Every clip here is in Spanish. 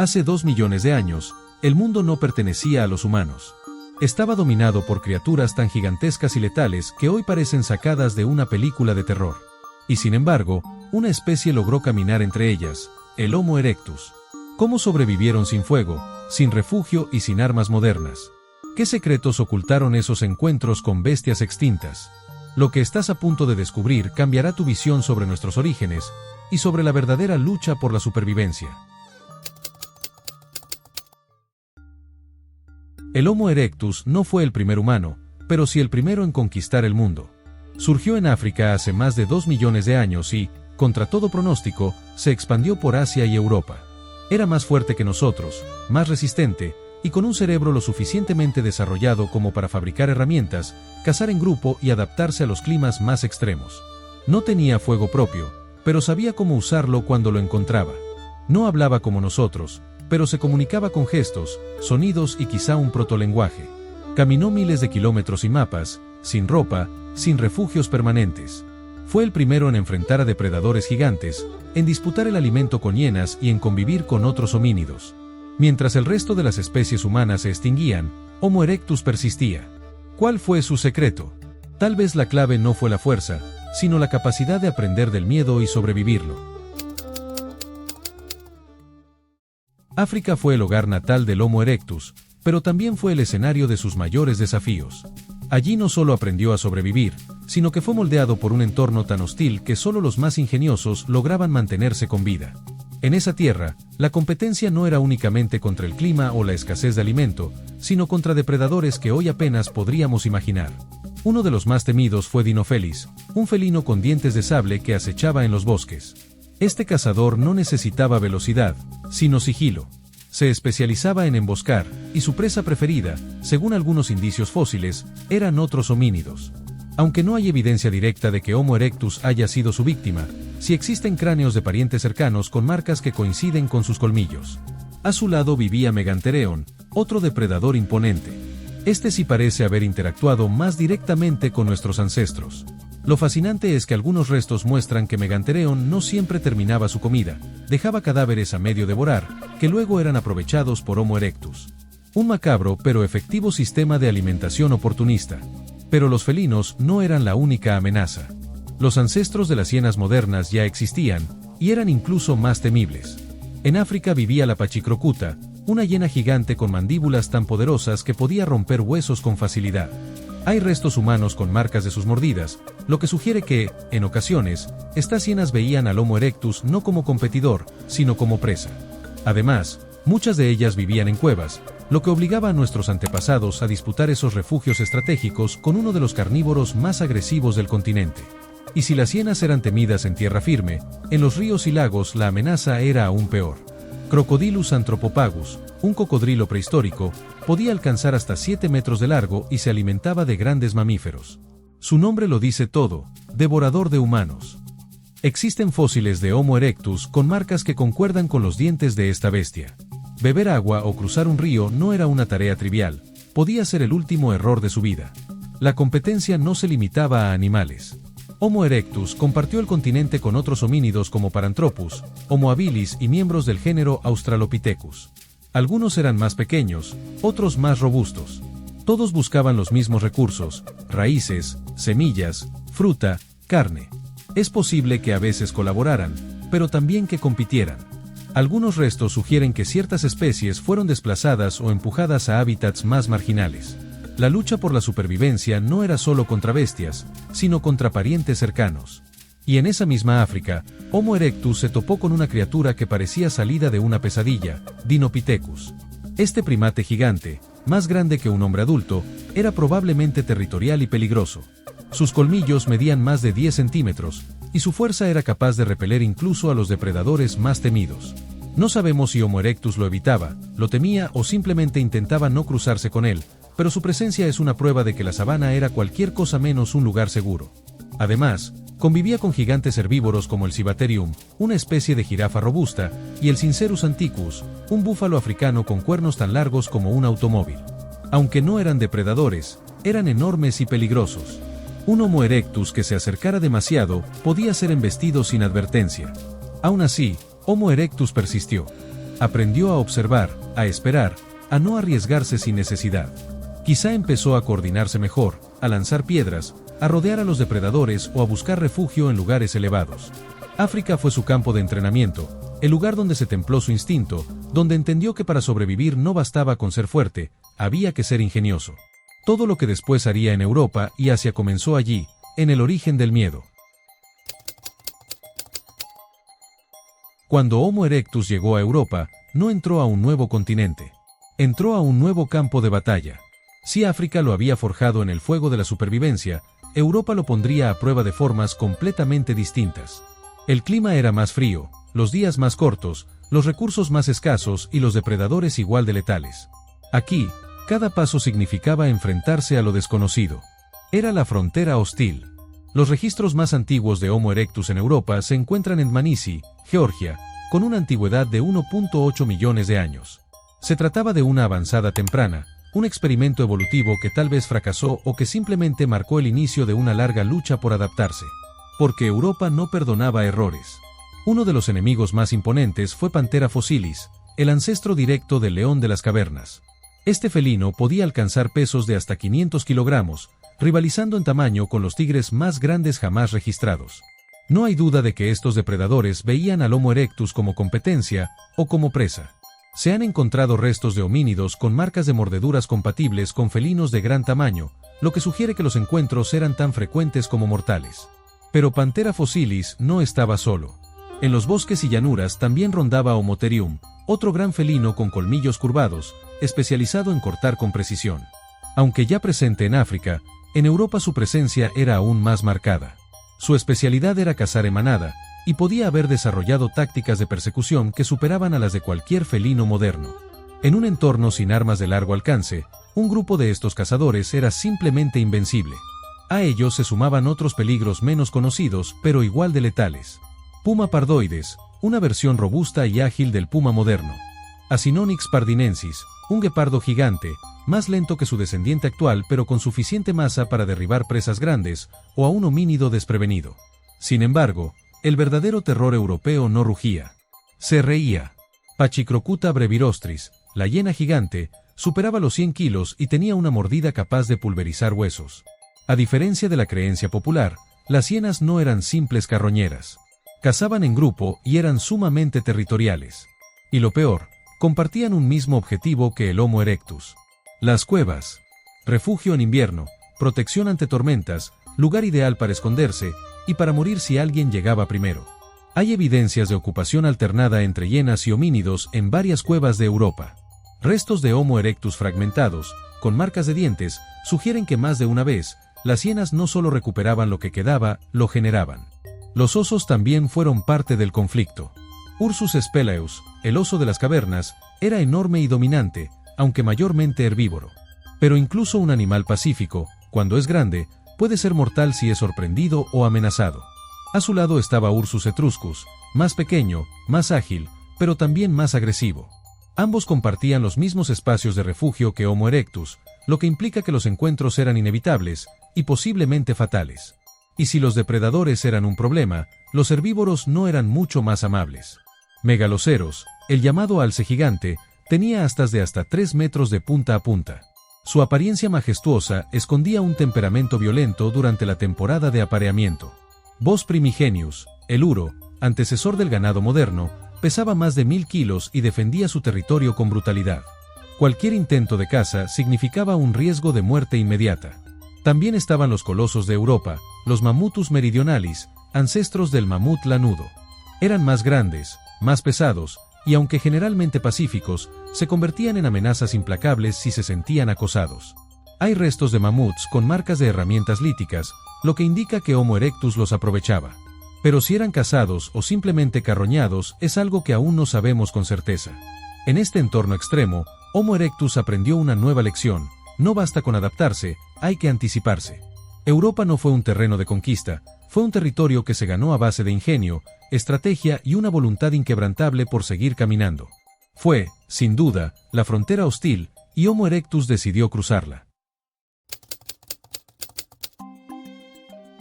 Hace 2 millones de años, el mundo no pertenecía a los humanos. Estaba dominado por criaturas tan gigantescas y letales que hoy parecen sacadas de una película de terror. Y sin embargo, una especie logró caminar entre ellas, el Homo erectus. ¿Cómo sobrevivieron sin fuego, sin refugio y sin armas modernas? ¿Qué secretos ocultaron esos encuentros con bestias extintas? Lo que estás a punto de descubrir cambiará tu visión sobre nuestros orígenes y sobre la verdadera lucha por la supervivencia. El Homo erectus no fue el primer humano, pero sí el primero en conquistar el mundo. Surgió en África hace más de 2 millones de años y, contra todo pronóstico, se expandió por Asia y Europa. Era más fuerte que nosotros, más resistente, y con un cerebro lo suficientemente desarrollado como para fabricar herramientas, cazar en grupo y adaptarse a los climas más extremos. No tenía fuego propio, pero sabía cómo usarlo cuando lo encontraba. No hablaba como nosotros, pero se comunicaba con gestos, sonidos y quizá un protolenguaje. Caminó miles de kilómetros sin mapas, sin ropa, sin refugios permanentes. Fue el primero en enfrentar a depredadores gigantes, en disputar el alimento con hienas y en convivir con otros homínidos. Mientras el resto de las especies humanas se extinguían, Homo erectus persistía. ¿Cuál fue su secreto? Tal vez la clave no fue la fuerza, sino la capacidad de aprender del miedo y sobrevivirlo. África fue el hogar natal del Homo erectus, pero también fue el escenario de sus mayores desafíos. Allí no solo aprendió a sobrevivir, sino que fue moldeado por un entorno tan hostil que solo los más ingeniosos lograban mantenerse con vida. En esa tierra, la competencia no era únicamente contra el clima o la escasez de alimento, sino contra depredadores que hoy apenas podríamos imaginar. Uno de los más temidos fue Dinophelis, un felino con dientes de sable que acechaba en los bosques. Este cazador no necesitaba velocidad, sino sigilo. Se especializaba en emboscar, y su presa preferida, según algunos indicios fósiles, eran otros homínidos. Aunque no hay evidencia directa de que Homo erectus haya sido su víctima, sí existen cráneos de parientes cercanos con marcas que coinciden con sus colmillos. A su lado vivía Megantereon, otro depredador imponente. Este sí parece haber interactuado más directamente con nuestros ancestros. Lo fascinante es que algunos restos muestran que Megantereon no siempre terminaba su comida, dejaba cadáveres a medio devorar, que luego eran aprovechados por Homo erectus. Un macabro pero efectivo sistema de alimentación oportunista. Pero los felinos no eran la única amenaza. Los ancestros de las hienas modernas ya existían, y eran incluso más temibles. En África vivía la pachicrocuta, una hiena gigante con mandíbulas tan poderosas que podía romper huesos con facilidad. Hay restos humanos con marcas de sus mordidas, lo que sugiere que, en ocasiones, estas hienas veían al Homo erectus no como competidor, sino como presa. Además, muchas de ellas vivían en cuevas, lo que obligaba a nuestros antepasados a disputar esos refugios estratégicos con uno de los carnívoros más agresivos del continente. Y si las hienas eran temidas en tierra firme, en los ríos y lagos la amenaza era aún peor. Crocodylus anthropopagus, un cocodrilo prehistórico, podía alcanzar hasta 7 metros de largo y se alimentaba de grandes mamíferos. Su nombre lo dice todo, devorador de humanos. Existen fósiles de Homo erectus con marcas que concuerdan con los dientes de esta bestia. Beber agua o cruzar un río no era una tarea trivial, podía ser el último error de su vida. La competencia no se limitaba a animales. Homo erectus compartió el continente con otros homínidos como Paranthropus, Homo habilis y miembros del género Australopithecus. Algunos eran más pequeños, otros más robustos. Todos buscaban los mismos recursos, raíces, semillas, fruta, carne. Es posible que a veces colaboraran, pero también que compitieran. Algunos restos sugieren que ciertas especies fueron desplazadas o empujadas a hábitats más marginales. La lucha por la supervivencia no era solo contra bestias, sino contra parientes cercanos. Y en esa misma África, Homo erectus se topó con una criatura que parecía salida de una pesadilla, Dinopithecus. Este primate gigante, más grande que un hombre adulto, era probablemente territorial y peligroso. Sus colmillos medían más de 10 centímetros, y su fuerza era capaz de repeler incluso a los depredadores más temidos. No sabemos si Homo erectus lo evitaba, lo temía o simplemente intentaba no cruzarse con él, pero su presencia es una prueba de que la sabana era cualquier cosa menos un lugar seguro. Además, convivía con gigantes herbívoros como el Cibaterium, una especie de jirafa robusta, y el Cincerus antiquus, un búfalo africano con cuernos tan largos como un automóvil. Aunque no eran depredadores, eran enormes y peligrosos. Un Homo erectus que se acercara demasiado podía ser embestido sin advertencia. Aún así, Homo erectus persistió. Aprendió a observar, a esperar, a no arriesgarse sin necesidad. Quizá empezó a coordinarse mejor, a lanzar piedras, a rodear a los depredadores o a buscar refugio en lugares elevados. África fue su campo de entrenamiento, el lugar donde se templó su instinto, donde entendió que para sobrevivir no bastaba con ser fuerte, había que ser ingenioso. Todo lo que después haría en Europa y Asia comenzó allí, en el origen del miedo. Cuando Homo erectus llegó a Europa, no entró a un nuevo continente. Entró a un nuevo campo de batalla. Si África lo había forjado en el fuego de la supervivencia, Europa lo pondría a prueba de formas completamente distintas. El clima era más frío, los días más cortos, los recursos más escasos y los depredadores igual de letales. Aquí, cada paso significaba enfrentarse a lo desconocido. Era la frontera hostil. Los registros más antiguos de Homo erectus en Europa se encuentran en Dmanisi, Georgia, con una antigüedad de 1.8 millones de años. Se trataba de una avanzada temprana, un experimento evolutivo que tal vez fracasó o que simplemente marcó el inicio de una larga lucha por adaptarse. Porque Europa no perdonaba errores. Uno de los enemigos más imponentes fue Panthera fossilis, el ancestro directo del león de las cavernas. Este felino podía alcanzar pesos de hasta 500 kilogramos, rivalizando en tamaño con los tigres más grandes jamás registrados. No hay duda de que estos depredadores veían al Homo erectus como competencia o como presa. Se han encontrado restos de homínidos con marcas de mordeduras compatibles con felinos de gran tamaño, lo que sugiere que los encuentros eran tan frecuentes como mortales. Pero Panthera fossilis no estaba solo. En los bosques y llanuras también rondaba Homotherium, otro gran felino con colmillos curvados, especializado en cortar con precisión. Aunque ya presente en África, en Europa su presencia era aún más marcada. Su especialidad era cazar en manada, y podía haber desarrollado tácticas de persecución que superaban a las de cualquier felino moderno. En un entorno sin armas de largo alcance, un grupo de estos cazadores era simplemente invencible. A ellos se sumaban otros peligros menos conocidos, pero igual de letales. Puma pardoides, una versión robusta y ágil del puma moderno. Acinonyx pardinensis, un guepardo gigante, más lento que su descendiente actual pero con suficiente masa para derribar presas grandes, o a un homínido desprevenido. Sin embargo, el verdadero terror europeo no rugía. Se reía. Pachicrocuta brevirostris, la hiena gigante, superaba los 100 kilos y tenía una mordida capaz de pulverizar huesos. A diferencia de la creencia popular, las hienas no eran simples carroñeras. Cazaban en grupo y eran sumamente territoriales. Y lo peor, compartían un mismo objetivo que el Homo erectus. Las cuevas. Refugio en invierno, protección ante tormentas, lugar ideal para esconderse y para morir si alguien llegaba primero. Hay evidencias de ocupación alternada entre hienas y homínidos en varias cuevas de Europa. Restos de Homo erectus fragmentados, con marcas de dientes, sugieren que más de una vez, las hienas no solo recuperaban lo que quedaba, lo generaban. Los osos también fueron parte del conflicto. Ursus spelaeus, el oso de las cavernas, era enorme y dominante, aunque mayormente herbívoro. Pero incluso un animal pacífico, cuando es grande, puede ser mortal si es sorprendido o amenazado. A su lado estaba Ursus etruscus, más pequeño, más ágil, pero también más agresivo. Ambos compartían los mismos espacios de refugio que Homo erectus, lo que implica que los encuentros eran inevitables y posiblemente fatales. Y si los depredadores eran un problema, los herbívoros no eran mucho más amables. Megaloceros, el llamado alce gigante, tenía astas de hasta 3 metros de punta a punta. Su apariencia majestuosa escondía un temperamento violento durante la temporada de apareamiento. Bos primigenius, el uro, antecesor del ganado moderno, pesaba más de 1000 kilos y defendía su territorio con brutalidad. Cualquier intento de caza significaba un riesgo de muerte inmediata. También estaban los colosos de Europa, los Mamutus meridionalis, ancestros del mamut lanudo. Eran más grandes, más pesados, y aunque generalmente pacíficos, se convertían en amenazas implacables si se sentían acosados. Hay restos de mamuts con marcas de herramientas líticas, lo que indica que Homo erectus los aprovechaba. Pero si eran cazados o simplemente carroñados es algo que aún no sabemos con certeza. En este entorno extremo, Homo erectus aprendió una nueva lección: no basta con adaptarse, hay que anticiparse. Europa no fue un terreno de conquista, fue un territorio que se ganó a base de ingenio, estrategia y una voluntad inquebrantable por seguir caminando. Fue, sin duda, la frontera hostil, y Homo erectus decidió cruzarla.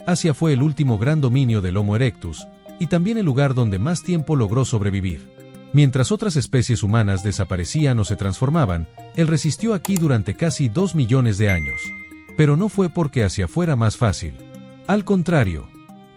Asia fue el último gran dominio del Homo erectus, y también el lugar donde más tiempo logró sobrevivir. Mientras otras especies humanas desaparecían o se transformaban, él resistió aquí durante casi 2 millones de años. Pero no fue porque hacia fuera más fácil. Al contrario,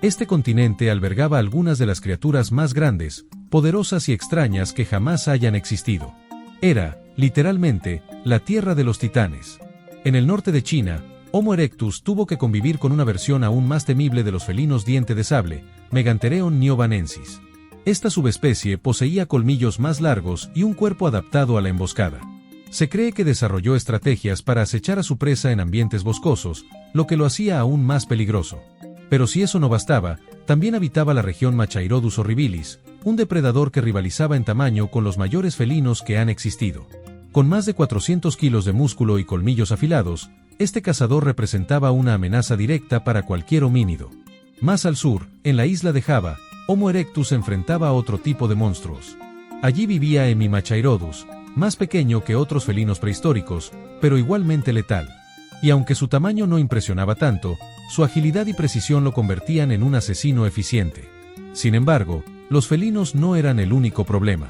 este continente albergaba algunas de las criaturas más grandes, poderosas y extrañas que jamás hayan existido. Era, literalmente, la tierra de los titanes. En el norte de China, Homo erectus tuvo que convivir con una versión aún más temible de los felinos diente de sable, Megantereon niobanensis. Esta subespecie poseía colmillos más largos y un cuerpo adaptado a la emboscada. Se cree que desarrolló estrategias para acechar a su presa en ambientes boscosos, lo que lo hacía aún más peligroso. Pero si eso no bastaba, también habitaba la región Machairodus horribilis, un depredador que rivalizaba en tamaño con los mayores felinos que han existido. Con más de 400 kilos de músculo y colmillos afilados, este cazador representaba una amenaza directa para cualquier homínido. Más al sur, en la isla de Java, Homo erectus enfrentaba a otro tipo de monstruos. Allí vivía Hemimachairodus, más pequeño que otros felinos prehistóricos, pero igualmente letal. Y aunque su tamaño no impresionaba tanto, su agilidad y precisión lo convertían en un asesino eficiente. Sin embargo, los felinos no eran el único problema.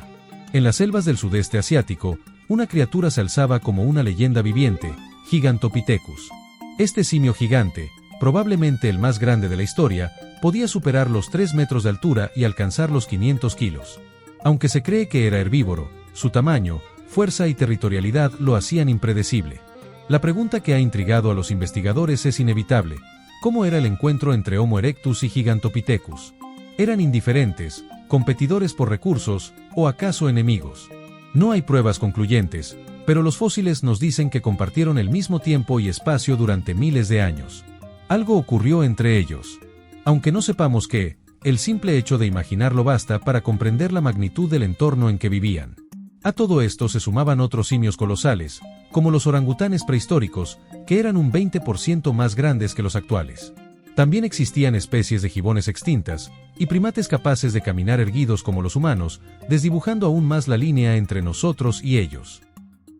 En las selvas del sudeste asiático, una criatura se alzaba como una leyenda viviente, Gigantopithecus. Este simio gigante, probablemente el más grande de la historia, podía superar los 3 metros de altura y alcanzar los 500 kilos. Aunque se cree que era herbívoro, su tamaño, fuerza y territorialidad lo hacían impredecible. La pregunta que ha intrigado a los investigadores es inevitable: ¿cómo era el encuentro entre Homo erectus y Gigantopithecus? ¿Eran indiferentes, competidores por recursos, o acaso enemigos? No hay pruebas concluyentes, pero los fósiles nos dicen que compartieron el mismo tiempo y espacio durante miles de años. Algo ocurrió entre ellos. Aunque no sepamos qué, el simple hecho de imaginarlo basta para comprender la magnitud del entorno en que vivían. A todo esto se sumaban otros simios colosales, como los orangutanes prehistóricos, que eran un 20% más grandes que los actuales. También existían especies de gibones extintas, y primates capaces de caminar erguidos como los humanos, desdibujando aún más la línea entre nosotros y ellos.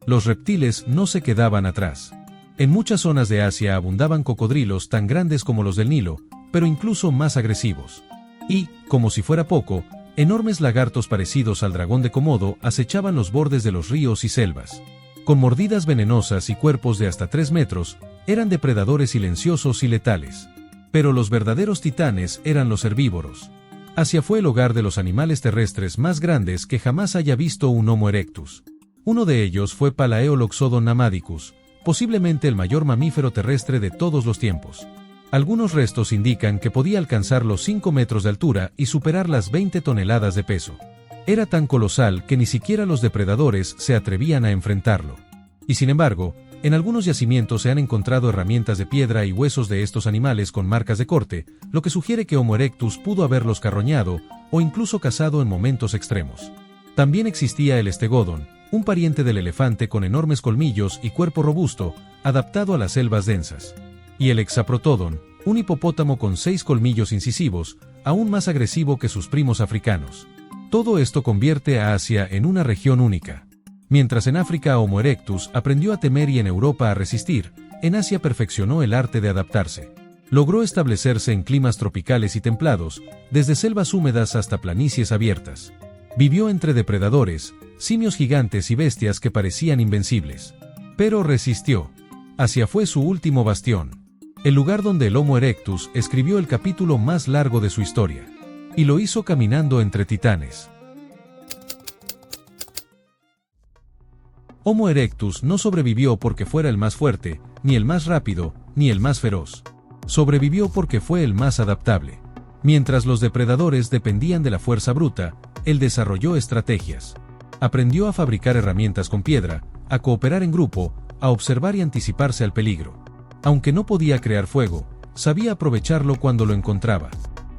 Los reptiles no se quedaban atrás. En muchas zonas de Asia abundaban cocodrilos tan grandes como los del Nilo, pero incluso más agresivos. Y, como si fuera poco, enormes lagartos parecidos al dragón de Komodo acechaban los bordes de los ríos y selvas. Con mordidas venenosas y cuerpos de hasta 3 metros, eran depredadores silenciosos y letales. Pero los verdaderos titanes eran los herbívoros. Asia fue el hogar de los animales terrestres más grandes que jamás haya visto un Homo erectus. Uno de ellos fue Palaeoloxodon namadicus, posiblemente el mayor mamífero terrestre de todos los tiempos. Algunos restos indican que podía alcanzar los 5 metros de altura y superar las 20 toneladas de peso. Era tan colosal que ni siquiera los depredadores se atrevían a enfrentarlo. Y sin embargo, en algunos yacimientos se han encontrado herramientas de piedra y huesos de estos animales con marcas de corte, lo que sugiere que Homo erectus pudo haberlos carroñado o incluso cazado en momentos extremos. También existía el Stegodon, un pariente del elefante con enormes colmillos y cuerpo robusto, adaptado a las selvas densas. Y el Hexaprotodon, un hipopótamo con 6 colmillos incisivos, aún más agresivo que sus primos africanos. Todo esto convierte a Asia en una región única. Mientras en África Homo erectus aprendió a temer y en Europa a resistir, en Asia perfeccionó el arte de adaptarse. Logró establecerse en climas tropicales y templados, desde selvas húmedas hasta planicies abiertas. Vivió entre depredadores, simios gigantes y bestias que parecían invencibles. Pero resistió. Asia fue su último bastión. El lugar donde el Homo erectus escribió el capítulo más largo de su historia. Y lo hizo caminando entre titanes. Homo erectus no sobrevivió porque fuera el más fuerte, ni el más rápido, ni el más feroz. Sobrevivió porque fue el más adaptable. Mientras los depredadores dependían de la fuerza bruta, él desarrolló estrategias. Aprendió a fabricar herramientas con piedra, a cooperar en grupo, a observar y anticiparse al peligro. Aunque no podía crear fuego, sabía aprovecharlo cuando lo encontraba.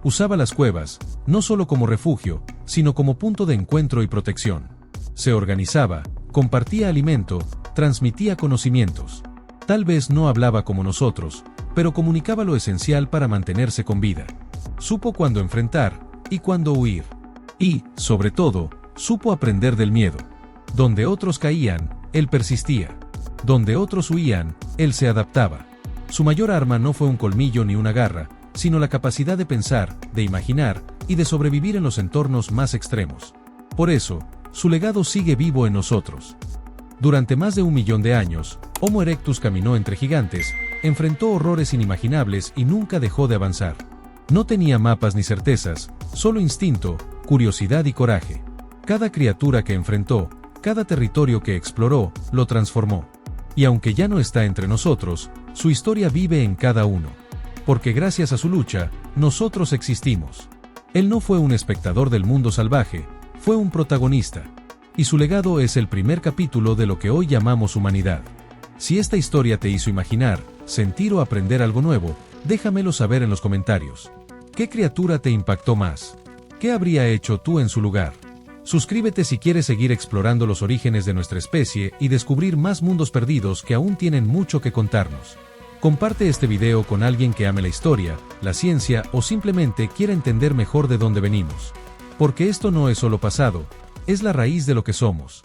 Usaba las cuevas, no solo como refugio, sino como punto de encuentro y protección. Se organizaba, compartía alimento, transmitía conocimientos. Tal vez no hablaba como nosotros, pero comunicaba lo esencial para mantenerse con vida. Supo cuándo enfrentar y cuándo huir. Y, sobre todo, supo aprender del miedo. Donde otros caían, él persistía. Donde otros huían, él se adaptaba. Su mayor arma no fue un colmillo ni una garra, sino la capacidad de pensar, de imaginar y de sobrevivir en los entornos más extremos. Por eso, su legado sigue vivo en nosotros. Durante más de 1 millón de años, Homo erectus caminó entre gigantes, enfrentó horrores inimaginables y nunca dejó de avanzar. No tenía mapas ni certezas, solo instinto, curiosidad y coraje. Cada criatura que enfrentó, cada territorio que exploró, lo transformó. Y aunque ya no está entre nosotros, su historia vive en cada uno. Porque gracias a su lucha, nosotros existimos. Él no fue un espectador del mundo salvaje, fue un protagonista. Y su legado es el primer capítulo de lo que hoy llamamos humanidad. Si esta historia te hizo imaginar, sentir o aprender algo nuevo, déjamelo saber en los comentarios. ¿Qué criatura te impactó más? ¿Qué habría hecho tú en su lugar? Suscríbete si quieres seguir explorando los orígenes de nuestra especie y descubrir más mundos perdidos que aún tienen mucho que contarnos. Comparte este video con alguien que ame la historia, la ciencia o simplemente quiera entender mejor de dónde venimos. Porque esto no es solo pasado, es la raíz de lo que somos.